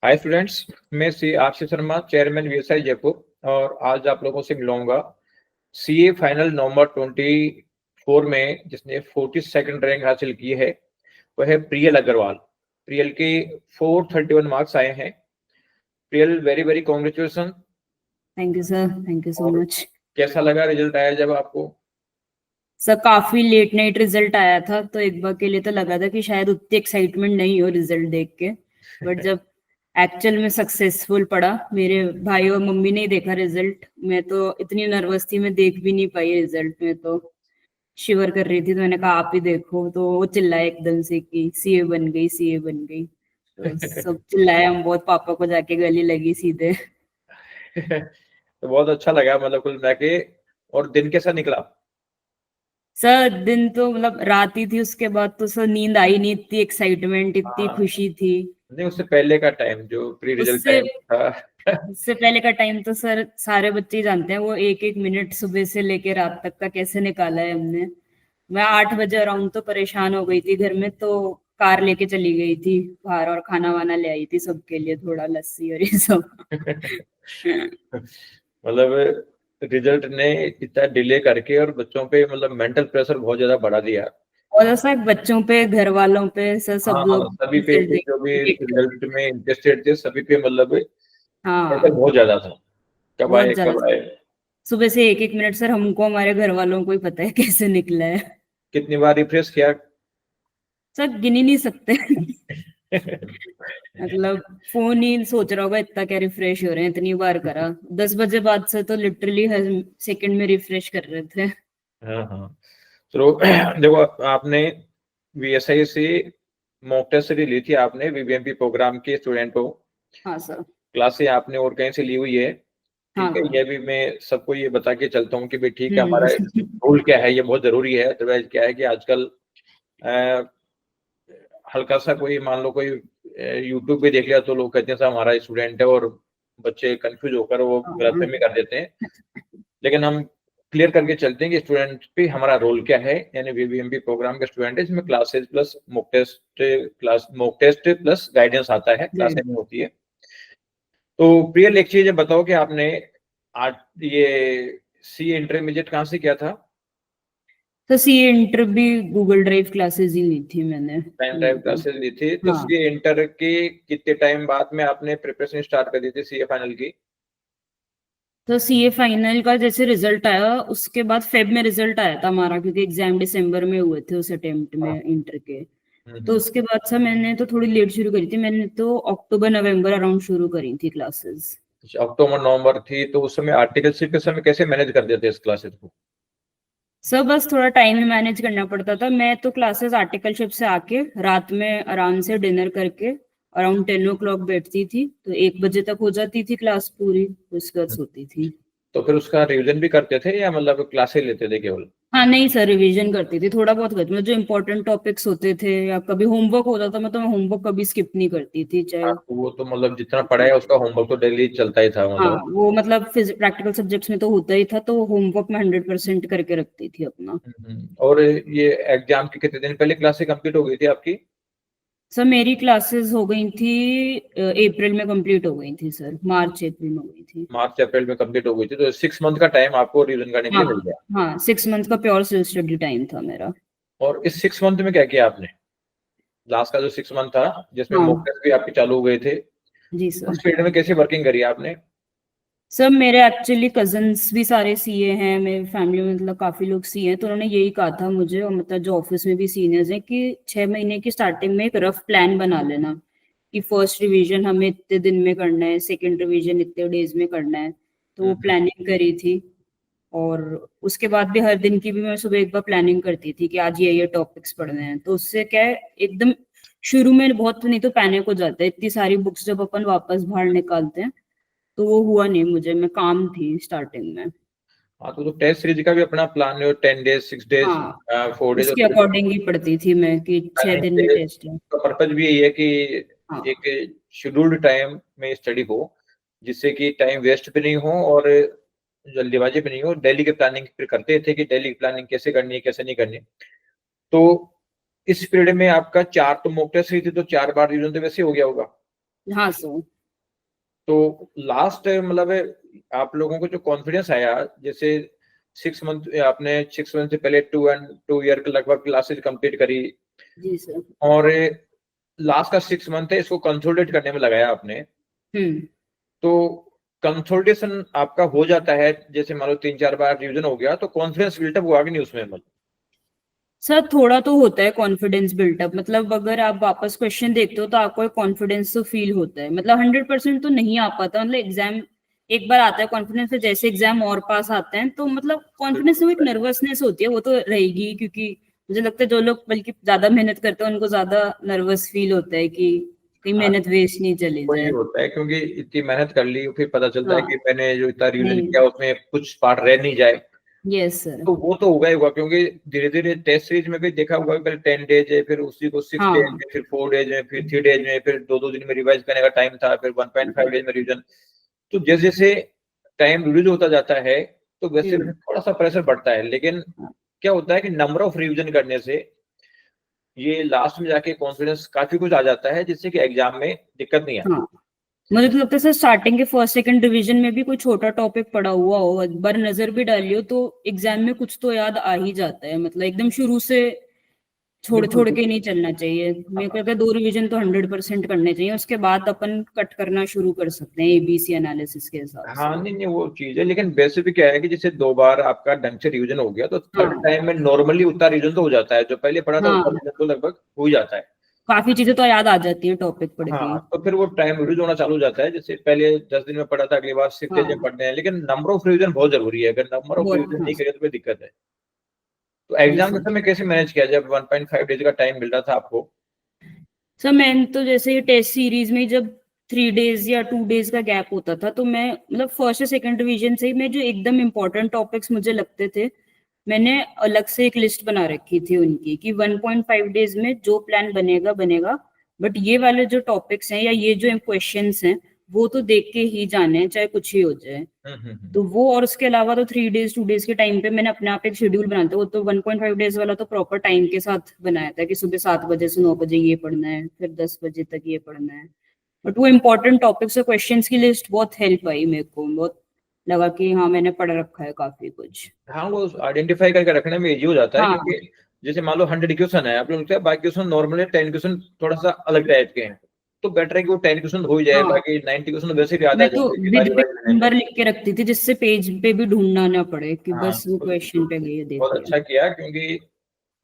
हाय students, मैं C RC Sharma, chairman VSI Jaipur. और आज आप लोगों से मिलूंगा सीए फाइनल नवंबर 24 में जिसने 42nd रैंक हासिल की है वह है प्रियल अग्रवाल। प्रियल के 431 मार्क्स आए हैं। Priyal, very very congratulation. Thank you sir, thank you so और मच। कैसा लगा रिजल्ट आया जब आपको? सर काफी लेट नाइट रिजल्ट आया था, तो एक बार के लिए तो लगा था कि शायद उतनी एक्साइटमेंट नहीं हो रिजल्ट देख के। बट जब एक्चुअल में सक्सेसफुल पड़ा, मेरे भाई और मम्मी ने ही देखा रिजल्ट। मैं तो इतनी नर्वस थी, मैं देख भी नहीं पाई रिजल्ट में, तो शिवर कर रही थी। तो मैंने कहा आप ही देखो, तो वो चिल्लाए एकदम से कि सीए बन गई, सीए बन गई। तो सब चिल्लाए, हम बहुत, पापा को जाके गली लगी सीधे। तो बहुत अच्छा लगा, मतलब कुल मिला के। और दिन कैसा निकला? सर दिन तो मतलब रात ही थी, उसके बाद तो सर नींद आई नहीं, इतनी एक्साइटमेंट, इतनी हाँ, खुशी थी। नहीं उससे पहले का टाइम जो प्री रिजल्ट उससे टाइम था। उससे पहले का टाइम तो सर सारे बच्चे ही जानते हैं, वो एक एक मिनट सुबह से लेके रात तक का कैसे निकाला है हमने। मैं 8 बजे अराउंड तो परेशान हो गई थी घर में, तो कार लेके चली गई थी बाहर और खाना वाना ले आई थी सबके लिए, थोड़ा लस्सी और ये सब। मतलब रिजल्ट ने इतना डिले करके और बच्चों पे मतलब मेंटल प्रेशर बहुत ज्यादा बढ़ा दिया। और ऐसा बच्चों पे, घर वालों पे, सर हाँ सब हाँ, लोग सभी पे रिजल्ट जो भी वेट कर रहे रिजल्ट थे। में इंटरेस्टेड थे सभी पे मतलब प्रेशर हाँ, बहुत ज्यादा था। कब बहुत आए ज्यादा। कब आए। सुबह से एक एक मिनट सर हमको, हमारे घर वालों को ही पता है कैसे निकला है। कितनी बार रिफ्रेश किया? सर गिन ही नहीं सकते। मतलब फोन ही सोच रहा होगा इतना क्या रिफ्रेश हो रहे हैं, इतनी बार करा। 10 बजे बाद से तो लिटरली हर सेकंड में रिफ्रेश कर रहे थे। हाँ हाँ। चलो देखो, आपने वीएसआई से मॉक टेस्ट ली थी, आपने वीबीएमपी प्रोग्राम के स्टूडेंट हो। हाँ सर। क्लासें आपने और कहीं से ली हुई है? हाँ ठीक है, हाँ। ये भी मैं सबको ये बता के चलता हूँ कि भाई ठीक है, हमारा हम्म। रूल क्या है, ये बहुत जरूरी है। अदरवाइज क्या है कि आजकल अ, हल्का सा कोई मान लो कोई यूट्यूब पे देख लिया तो लोग कहते हैं साहब हमारा स्टूडेंट है, और बच्चे कंफ्यूज होकर वो हाँ गलतफहमी कर देते हैं। लेकिन हम क्लियर करके चलते हैं कि स्टूडेंट पे हमारा रोल क्या है। यानी वीबीएमपी प्रोग्राम का स्टूडेंट है, इसमें classes plus mock test plus guidance आता है, क्लासेस नहीं होती है। तो प्रियल, एक चीज बताओ कि आपने आज ये सी इंटरमीडिएट कहाँ से किया था? तो सीए इंटर भी गूगल ड्राइव क्लासेस ही ली थी मैंने पेन ड्राइव वहीं पे। क्लासेस ली थी, तो हाँ। सी इंटर के कितने टाइम बाद में आपने प्रिपरेशन स्टार्ट कर दी थी सीए फाइनल की? तो सीए फाइनल का जैसे रिजल्ट आया, उसके बाद फेब में रिजल्ट आया था हमारा, क्योंकि एग्जाम दिसंबर में हुए थे उस अटेम्प्ट में हाँ। इंटर के। तो हम्म। उसके बाद से मैंने तो थोड़ी लेट शुरू करी थी, मैंने तो अक्टूबर नवंबर अराउंड शुरू करी थी क्लासेस। अक्टूबर नवंबर थी, तो उस समय आर्टिकलशिप के समय कैसे मैनेज कर देते इस क्लासेस को? सब बस थोड़ा टाइम ही मैनेज करना पड़ता था। मैं तो क्लासेस आर्टिकलशिप से आके रात में आराम से डिनर करके अराउंड 10 o'clock बैठती थी, तो 1 बजे तक हो जाती थी क्लास पूरी, उसके बाद सोती थी। तो फिर उसका रिवीजन भी करते थे या मतलब क्लासेस लेते थे केवल? हाँ नहीं सर, रिवीजन करती थी, थोड़ा बहुत करती, मतलब जो इंपॉर्टेंट टॉपिक्स होते थे या कभी होमवर्क होता था, मैं होमवर्क कभी स्किप नहीं करती थी चाहे। हाँ, तो वो तो मतलब जितना पढ़ा है उसका होमवर्क तो डेली चलता ही था हाँ, मतलब। वो मतलब प्रैक्टिकल सब्जेक्ट्स में तो होता ही था, तो होमवर्क में 100% करके रखती थी अपना। और ये एग्जाम के कितने दिन पहले क्लासेस कंप्लीट हो गई थी आपकी? सर मेरी क्लासेस हो गई थी अप्रैल में, कंप्लीट हो गई थी सर, मार्च अप्रैल में हो गई थी। मार्च अप्रैल में कंप्लीट हो गई थी, तो 6 मंथ का टाइम आपको रिवीजन करने के हाँ लिए मिल गया। हाँ, 6 मंथ का प्योर सेल्फ स्टडी टाइम था मेरा। और इस 6 मंथ में क्या किया आपने? लास्ट का जो 6 मंथ था जिसमें मॉक हाँ टेस्ट भी आपके चालू हो गए थे, जी सर। उस फील्ड में कैसे वर्किंग करी आपने? सर मेरे एक्चुअली कजन्स भी सारे सीए हैं, मेरे फैमिली में मतलब काफी लोग सीए हैं, तो उन्होंने यही कहा था मुझे, और मतलब जो ऑफिस में भी सीनियर्स हैं, कि 6 महीने की स्टार्टिंग में एक रफ प्लान बना लेना कि फर्स्ट रिवीजन हमें इतने दिन में करना है, सेकंड रिवीजन इतने डेज में करना है। तो वो हम्म। प्लानिंग करी थी। और उसके बाद भी हर दिन की भी मैं सुबह एक बार प्लानिंग करती थी कि आज ये टॉपिक्स पढ़ने हैं, तो उससे क्या है, एकदम शुरू में बहुत नहीं तो पैनिक हो जाता है, इतनी सारी बुक्स जब अपन वापस बाहर निकालते हैं। तो वो हुआ नहीं मुझे, मैं काम थी स्टार्टिंग में। हाँ, तो टेस्ट सीरीज का भी अपना प्लान है, 10 डेज, 6 डेज, हाँ, 4 डेज उसके और अकॉर्डिंग ही पढ़ती थी मैं कि 6 दिन में टेस्ट है। का पर्पज भी यही है कि हाँ। एक शेड्यूल्ड टाइम में स्टडी हो, जिससे कि टाइम वेस्ट भी नहीं हो और जल्दीबाजी भी नहीं हो। डेली की प्लानिंग फिर करते थे कि डेली की प्लानिंग कैसे करनी है कैसे नहीं करनी। तो इस पीरियड में आपका 4 तो मॉक टेस्ट हुई थी, तो 4 बार रिवीजन तो वैसे हो गया होगा। हाँ सर। तो लास्ट मतलब आप लोगों को जो कॉन्फिडेंस आया, जैसे 6 मंथ आपने 6 मंथ से पहले 2 ईयर के लगभग क्लासेस कंप्लीट करी, जी सर। और लास्ट का 6 मंथ है इसको कंसोलिडेट करने में लगाया आपने, तो कंसोलिडेशन आपका हो जाता है, जैसे मान लो 3-4 बार रिवीजन हो गया तो कॉन्फिडेंस बिल्टअप हुआ कि नहीं उसमें? मतलब सर थोड़ा तो होता है कॉन्फिडेंस बिल्टअप, मतलब अगर आप वापस क्वेश्चन देखते हो तो आपको एक कॉन्फिडेंस तो फील होता है, मतलब 100% तो नहीं आ पाता, मतलब एग्जाम एक बार आता है कॉन्फिडेंस, फिर जैसे एग्जाम और पास आते हैं तो मतलब कॉन्फिडेंस में एक नर्वसनेस होती है, वो तो रहेगी, क्योंकि मुझे लगता है जो लोग बल्कि ज्यादा मेहनत करते हैं उनको ज्यादा नर्वस फील होता है कि कहीं हाँ, मेहनत वेस्ट नहीं चली वही जाए। होता है, क्योंकि इतनी मेहनत कर ली फिर पता चलता है हाँ। कि मैंने जो इतना रिवीजन नहीं। किया उसमें कुछ पार्ट रह नहीं जाए, यस सर। तो वो तो होगा ही होगा, क्योंकि धीरे धीरे टेस्ट सीरीज में भी देखा होगा कि पहले 10 डेज है, फिर उसी को 6 डेज हाँ। में, फिर 4 डेज में, फिर 3 डेज में, फिर 2-2 दिन में रिवाइज करने का टाइम था, फिर 1.5 डेज में रिवीजन। तो जैसे जैसे टाइम रिड्यूस होता जाता है तो वैसे वैसे थोड़ा सा प्रेशर बढ़ता है, लेकिन क्या होता है कि नंबर ऑफ रिवीजन करने से ये लास्ट में जाके कॉन्फिडेंस काफी कुछ आ जाता है, जिससे कि एग्जाम में दिक्कत नहीं आती। हाँ। मुझे तो लगता है सर स्टार्टिंग के फर्स्ट सेकंड डिवीजन में भी कोई छोटा टॉपिक पड़ा हुआ हो, एक बार नजर भी डालियो तो एग्जाम में कुछ तो याद आ ही जाता है, मतलब एकदम शुरू से छोड़ बिल्कुल छोड़ के बिल्कुल। नहीं चलना चाहिए। मेरे को हाँ लगता है 2 रिवीजन तो 100% करने चाहिए, उसके बाद अपन कट करना शुरू कर सकते हैं एबीसी एनालिसिस के हिसाब हाँ, से। नहीं नहीं वो चीज है, लेकिन वैसे भी क्या है कि जैसे 2 बार आपका ढंग से रिवीजन हो गया तो थर्ड हाँ। टाइम में नॉर्मली उतना रिवीजन तो हो जाता है, जो पहले पढ़ा था उतना हाँ, रिवीजन तो लगभग हो ही जाता है। काफी चीजें तो याद आ जाती है टॉपिक पढ़ के। हाँ, तो फिर वो टाइम रिड्यूस होना चालू हो जाता है, जैसे पहले 10 दिन में पढ़ा था अगली बार 6 डेज में हाँ। पढ़ने हैं, लेकिन नंबर ऑफ रिवीजन बहुत जरूरी है, अगर नंबर ऑफ बहुत। रिवीजन हाँ नहीं करें तो फिर दिक्कत है। तो जी एग्जाम के सर। समय कैसे मैनेज किया, जब 1.5 डेज का टाइम मिल रहा था आपको? सर मैंने तो जैसे ये टेस्ट सीरीज में जब 3 डेज या 2 डेज का गैप होता था तो मैं मतलब फर्स्ट या सेकंड डिवीजन से ही मैं जो एकदम इम्पोर्टेंट टॉपिक्स मुझे लगते थे, मैंने अलग से एक लिस्ट बना रखी थी उनकी कि 1.5 डेज में जो प्लान बनेगा बनेगा, बट ये वाले जो टॉपिक्स हैं या ये जो क्वेश्चंस हैं वो तो देख के ही जाने हैं चाहे कुछ ही हो जाए। तो वो और उसके अलावा तो 3 डेज 2 डेज के टाइम पे मैंने अपने आप एक शेड्यूल बनाया था, वो तो 1.5 डेज वाला तो प्रॉपर टाइम के साथ बनाया था कि सुबह 7 बजे से 9 बजे ये पढ़ना है, फिर 10 बजे तक ये पढ़ना है। बट वो इम्पोर्टेंट टॉपिक्स और क्वेश्चंस की लिस्ट बहुत हेल्प आई मेरे को, बहुत लगा कि हाँ मैंने पढ़ रखा है काफी कुछ। हाँ, वो आइडेंटिफाई करके रखने में इजी हो जाता है, हाँ। क्योंकि जैसे मान लो 100 क्वेश्चन है, आप लोग लगता है बाकी क्वेश्चन नॉर्मली 10 क्वेश्चन थोड़ा सा अलग टाइप के हैं, तो बेटर है कि वो 10 क्वेश्चन हो ही जाए, हाँ, बाकी 90 क्वेश्चन वैसे भी याद आ मैं तो जाते हैं कि विद बारी पेज बारी में नहीं नंबर जाए। लिख के रखती थी जिससे पेज पे भी ढूंढना ना पड़े कि हाँ, बस वो क्वेश्चन पे गई है देख बहुत लिया। अच्छा किया, क्योंकि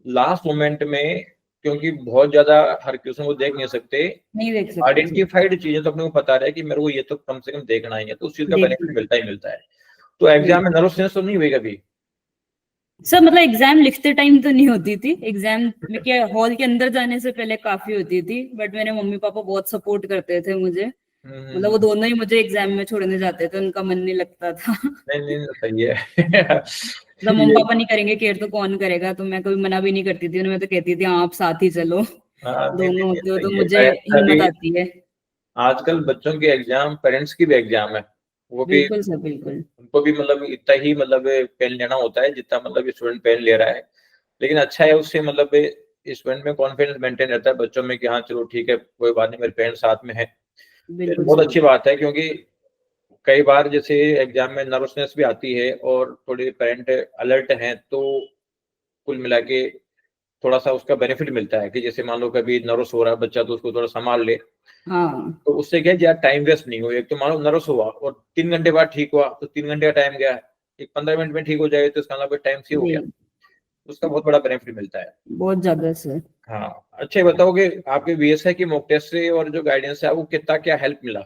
लास्ट मोमेंट में, क्योंकि बहुत ज्यादा हर क्वेश्चन को देख नहीं सकते, नहीं देख सकते सर। आइडेंटिफाइड चीजें तो अपने को पता रहे कि मेरे को ये तो कम से कम देखना ही है, तो उस चीज का देखना बेनिफिट मिलता ही मिलता है। तो एग्जाम में बिल्कुल। नर्वसनेस तो नहीं हुई कभी? सर मतलब एग्जाम लिखते टाइम तो नहीं होती थी, एग्जाम में क्या हॉल के अंदर जाने से पहले काफी होती थी, बट मेरे मम्मी पापा बहुत सपोर्ट करते थे मुझे, मतलब वो हम्म। दोनों ही मुझे एग्जाम में छोड़ने जाते थे, उनका मन नहीं लगता था। नहीं नहीं, सही है। मतलब मम्मी ये पापा नहीं करेंगे केयर तो कौन करेगा, तो मैं कभी मना भी नहीं करती थी, मैं तो कहती थी हाँ आप साथ ही चलो, हाँ, नहीं नहीं दोनों नहीं, होते हो तो सही है। मुझे हिम्मत अभी आती है। आजकल बच्चों के एग्जाम पेरेंट्स की भी एग्जाम है, वो भी बिल्कुल सर बिल्कुल। उनको भी मतलब इतना ही मतलब पेन लेना होता है जितना मतलब स्टूडेंट पेन ले रहा है, लेकिन अच्छा है उससे मतलब स्टूडेंट में कॉन्फिडेंस मेंटेन रहता है बच्चों में कि हाँ चलो ठीक है कोई बात नहीं, मेरे पेरेंट्स साथ में है। ये बिल्कुल बहुत सर। अच्छी बात है, क्योंकि कई बार जैसे एग्जाम में नर्वसनेस भी आती है और थोड़े पेरेंट अलर्ट हैं, तो कुल मिला के थोड़ा सा उसका बेनिफिट मिलता है कि जैसे मान लो कभी नर्वस हो रहा है बच्चा तो उसको थोड़ा संभाल ले, हाँ। तो उससे क्या है यार टाइम वेस्ट नहीं हो, एक तो मान लो नर्वस हुआ और 3 घंटे बाद ठीक हुआ तो 3 घंटे का टाइम गया, एक 15 मिनट में ठीक हो जाए तो इसका मतलब टाइम से हो जी। गया, उसका बहुत बड़ा बेनिफिट मिलता है। बहुत ज्यादा सर। हाँ, अच्छा ये बताओ कि आपके बीएसआई की मॉक टेस्ट से और जो गाइडेंस है आपको कितना क्या हेल्प मिला?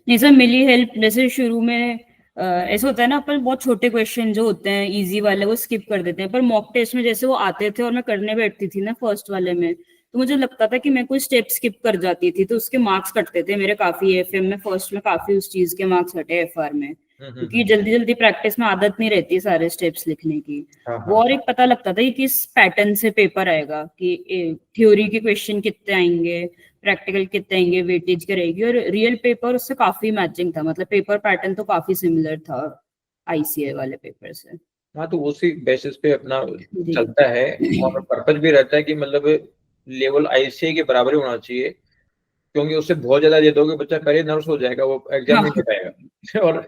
नहीं सर मिली हेल्प, जैसे शुरू में ऐसा होता है ना, अपन बहुत छोटे क्वेश्चन जो होते हैं इजी वाले वो स्किप कर देते हैं, पर मॉक टेस्ट में जैसे वो आते थे और मैं करने बैठती थी ना फर्स्ट वाले में, तो मुझे लगता था कि मैं कोई स्टेप स्किप कर जाती थी तो उसके मार्क्स कटते थे मेरे काफी, एफएम में फर्स्ट में काफी उस चीज के मार्क्स हटे, एफआर में, क्योंकि हम्म। जल्दी जल्दी प्रैक्टिस में आदत नहीं रहती सारे स्टेप्स लिखने की। हाँ वो हाँ और एक पता लगता था कि किस पैटर्न से पेपर आएगा, कि थ्योरी के क्वेश्चन कितने आएंगे, प्रैक्टिकल कितने आएंगे, वेटेज करेगी, और रियल पेपर उससे काफी मैचिंग था, मतलब पेपर पैटर्न तो काफी सिमिलर था आईसीए वाले पेपर से। हाँ, तो उसी बेसिस पे अपना जी। चलता है, और पर्पज भी रहता है कि मतलब लेवल आईसीआई के बराबर ही होना चाहिए, क्योंकि उससे बहुत ज्यादा दे दोगे बच्चा पहले नर्वस हो जाएगा, वो एग्जाम नहीं दे पाएगा और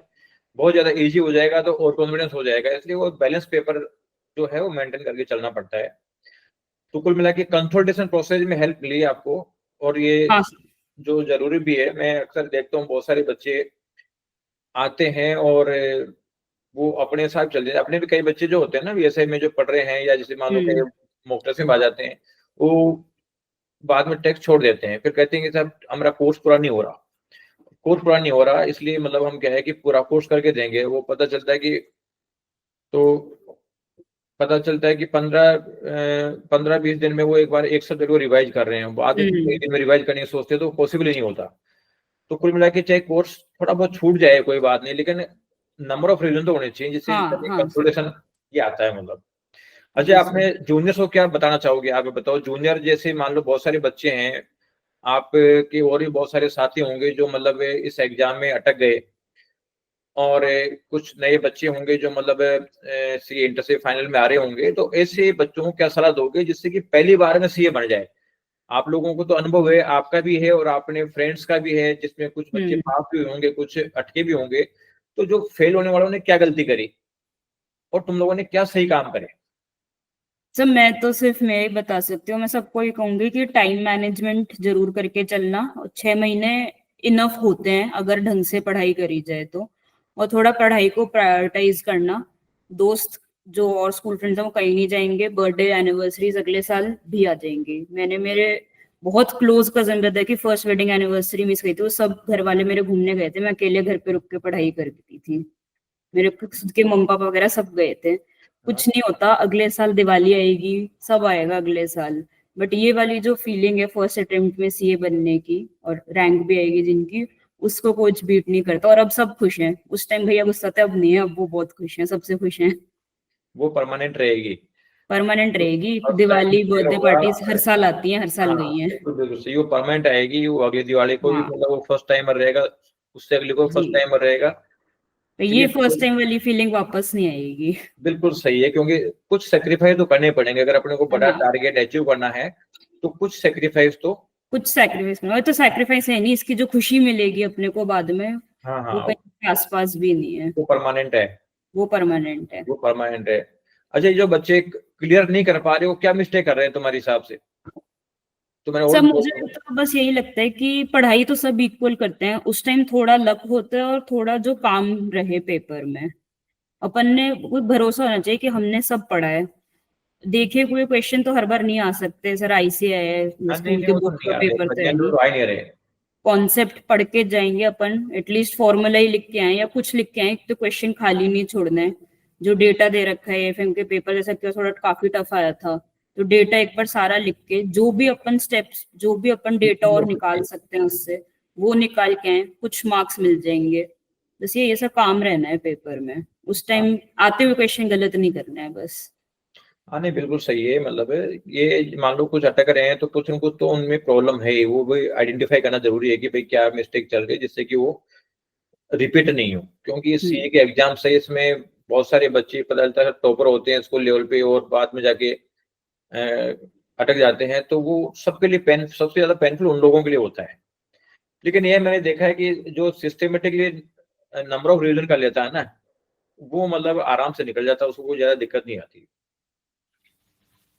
बहुत ज्यादा इजी हो जाएगा तो और कॉन्फिडेंस हो जाएगा, इसलिए वो बैलेंस पेपर जो है वो मेंटेन करके चलना पड़ता है। तो कुल मिला के कंसल्टेशन प्रोसेस में हेल्प मिली आपको, और ये हाँ जो जरूरी भी है। मैं अक्सर देखता हूँ बहुत सारे बच्चे आते हैं और वो अपने साथ चल जाते हैं। अपने भी कई बच्चे जो होते हैं ना बीएसआई में जो पढ़ रहे हैं, या जैसे मान लो कई मॉक टेस्ट में आ जाते हैं, वो बाद में टेस्ट छोड़ देते हैं, फिर कहते हैं कि साहब हमारा कोर्स पूरा नहीं हो रहा, कोर्स पूरा नहीं हो रहा, इसलिए मतलब हम क्या है कि पूरा कोर्स करके देंगे। वो पता चलता है कि तो पता चलता है कि 15-20 दिन में वो एक बार एक सब्जेक्ट को रिवाइज कर रहे हैं, बाद में एक दिन में रिवाइज करने की सोचते हैं तो पॉसिबल ही नहीं होता। तो कुल मिला के चाहे कोर्स थोड़ा बहुत छूट जाए कोई बात नहीं, लेकिन नंबर ऑफ रिवीजन तो होने चाहिए, जिससे कंसोलिडेशन ये आता है मतलब। अच्छा, आपने जूनियर्स को क्या बताना चाहोगे? आप बताओ, जूनियर जैसे मान लो बहुत सारे बच्चे हैं, आपके और भी बहुत सारे साथी होंगे जो मतलब इस एग्जाम में अटक गए, और कुछ नए बच्चे होंगे जो मतलब सीए इंटर से फाइनल में आ रहे होंगे, तो ऐसे बच्चों को क्या सलाह दोगे जिससे कि पहली बार में सीए बन जाए? आप लोगों को तो अनुभव है, आपका भी है और अपने फ्रेंड्स का भी है, जिसमें कुछ बच्चे पास भी होंगे, कुछ अटके भी होंगे, तो जो फेल होने वालों ने क्या गलती करी और तुम लोगों ने क्या सही काम करे? सर मैं तो सिर्फ मैं ही बता सकती हूँ, मैं सबको ये कहूंगी कि टाइम मैनेजमेंट जरूर करके चलना। 6 महीने इनफ होते हैं अगर ढंग से पढ़ाई करी जाए तो, और थोड़ा पढ़ाई को प्रायोरिटाइज करना। दोस्त जो और स्कूल फ्रेंड्स हैं वो कहीं नहीं जाएंगे, बर्थडे एनिवर्सरीज अगले साल भी आ जाएंगी। मैंने मेरे बहुत क्लोज कजन ब्रदर की फर्स्ट वेडिंग एनिवर्सरी मिस गई थी, वो सब घर वाले मेरे घूमने गए थे, मैं अकेले घर पे रुक के पढ़ाई करती थी। मेरे खुद के मम्मी पापा वगैरह सब गए थे। कुछ नहीं होता, अगले साल दिवाली आएगी, सब आएगा अगले साल। बट ये वाली जो फीलिंग है फर्स्ट अटेम्प्ट में सीए बनने की, और रैंक भी आएगी जिनकी, उसको कुछ बीट नहीं करता। और अब सब खुश हैं, उस टाइम भैया गुस्सा थे, अब नहीं है, अब वो बहुत खुश हैं, सबसे खुश हैं। वो परमानेंट रहेगी, परमानेंट रहेगी। फर्स्ट टाइम दिवाली ये बर्थडे होगा। पार्टीज हर साल आती हैं, हर साल हाँ, गई हैं। बिल्कुल बिल्कुल सही, वो परमानेंट आएगी, वो अगली दिवाली को भी हाँ मतलब वो फर्स्ट टाइमर रहेगा, उससे अगली को जी, फर्स्ट टाइमर रहेगा। तो तो ये ये फर्स्ट टाइम वाली फीलिंग वापस नहीं आएगी। बिल्कुल सही है, क्योंकि कुछ सेक्रीफाइस तो करने पड़ेंगे अगर अपने को बड़ा हाँ, टारगेट अचीव करना है, तो कुछ सेक्रीफाइस तो। कुछ सैक्रिफाइस में, और तो सैक्रिफाइस है नहीं, इसकी जो खुशी मिलेगी अपने को बाद में, हाँ वो हाँ, कहीं के आसपास भी नहीं है। वो परमानेंट है, वो परमानेंट है। वो परमानेंट है। अच्छा, ये जो बच्चे क्लियर नहीं कर पा रहे हो, क्या मिस्टेक कर रहे हैं तुम्हारे हिसाब से? तो मैंने सब और मुझे तो बस यही लगता है कि पढ़ाई तो सब इक्वल करते हैं, उस टाइम थोड़ा लक होता है और थोड़ा जो काम रहे पेपर में। अपन ने कोई भरोसा होना चाहिए कि हमने सब पढ़ा है। देखिए कोई क्वेश्चन तो हर बार नहीं आ सकते सर, आईसीआई है, हाँ, नहीं स्कूल नहीं, के वो तो बोर्ड नहीं का आ पेपर तो रहे, है जनरल नहीं। तो आ ही नहीं रहे। कॉन्सेप्ट पढ़ के जाएंगे अपन, एटलीस्ट फॉर्मूला ही लिख के आए या कुछ लिख के आए, तो क्वेश्चन खाली नहीं छोड़ना है। जो डेटा दे रखा है एफएम के पेपर जैसा कि थोड़ा काफी टफ आया था, तो डेटा एक बार सारा लिख के, जो भी अपन स्टेप्स, जो भी अपन डेटा और निकाल सकते हैं उससे, वो निकाल के आए, कुछ मार्क्स मिल जाएंगे। बस ये सब काम रहना है पेपर में, उस टाइम आते हुए क्वेश्चन गलत नहीं करना है बस। हाँ नहीं, बिल्कुल सही है, मतलब ये मान लो कुछ अटक रहे हैं तो कुछ न कुछ तो उनमें प्रॉब्लम है, वो भी आइडेंटिफाई करना जरूरी है कि भाई क्या मिस्टेक चल रही है, जिससे कि वो रिपीट नहीं हो। क्योंकि सीए के एग्जाम से इसमें बहुत सारे बच्चे पता चलता है टॉपर होते हैं स्कूल लेवल पे और बाद में जाके अटक जाते हैं, तो वो सबके लिए पेन, सबसे ज्यादा पेनफुल उन लोगों के लिए होता है। लेकिन ये मैंने देखा है कि जो सिस्टमेटिकली नंबर ऑफ रिवीजन कर लेता है ना, वो मतलब आराम से निकल जाता है, उसको कोई ज्यादा दिक्कत नहीं आती।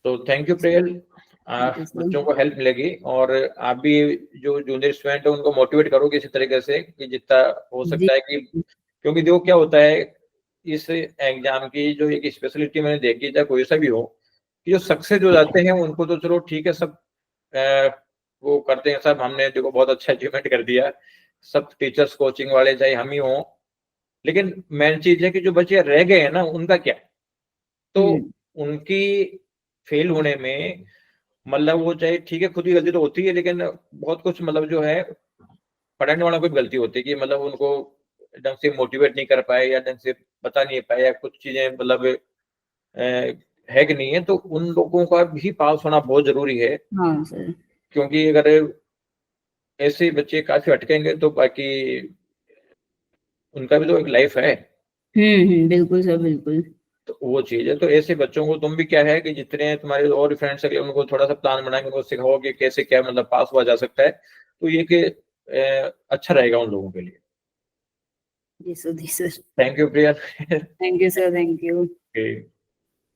तो thank you Priyal, thank you sir. बच्चों को हेल्प मिलेगी, और आप भी जो जूनियर स्टूडेंट है उनको मोटिवेट करो किसी तरीके से कि जितना हो जी सकता है कि, क्योंकि देखो क्या होता है इस एग्जाम की जो एक स्पेशलिटी मैंने देखी, चाहे कोई सा भी हो, कि जो सक्सेस हो जाते हैं उनको तो चलो ठीक है, सब वो करते हैं, सब हमने देखो बहुत अच्छा अचीवमेंट कर दिया, सब टीचर्स कोचिंग वाले चाहे हम ही हों। लेकिन मेन चीज है कि जो बच्चे रह गए हैं ना, उनका क्या? तो उनकी फेल होने में मतलब वो चाहे ठीक है खुद की गलती तो होती है, लेकिन बहुत कुछ मतलब जो है पढ़ाने वालों की भी गलती होती है कि मतलब उनको ढंग से मोटिवेट नहीं कर पाए, या ढंग से बता नहीं पाए, या कुछ चीजें मतलब है कि नहीं है, तो उन लोगों का भी पास होना बहुत जरूरी है। हाँ सर। क्योंकि अगर ऐसे बच्चे काफी अटकेंगे तो बाकी उनका भी तो एक लाइफ है। बिल्कुल सर, बिल्कुल। तो वो चीज है, तो ऐसे बच्चों को तुम भी क्या है कि जितने तुम्हारे और फ्रेंड्स है उनको थोड़ा सा प्लान बना के उनको सिखाओ कि कैसे क्या मतलब पास हुआ जा सकता है। तो ये कि अच्छा रहेगा उन लोगों के लिए। जी सर, जी sir. Thank you Priya. Thank you sir, thank you. Okay.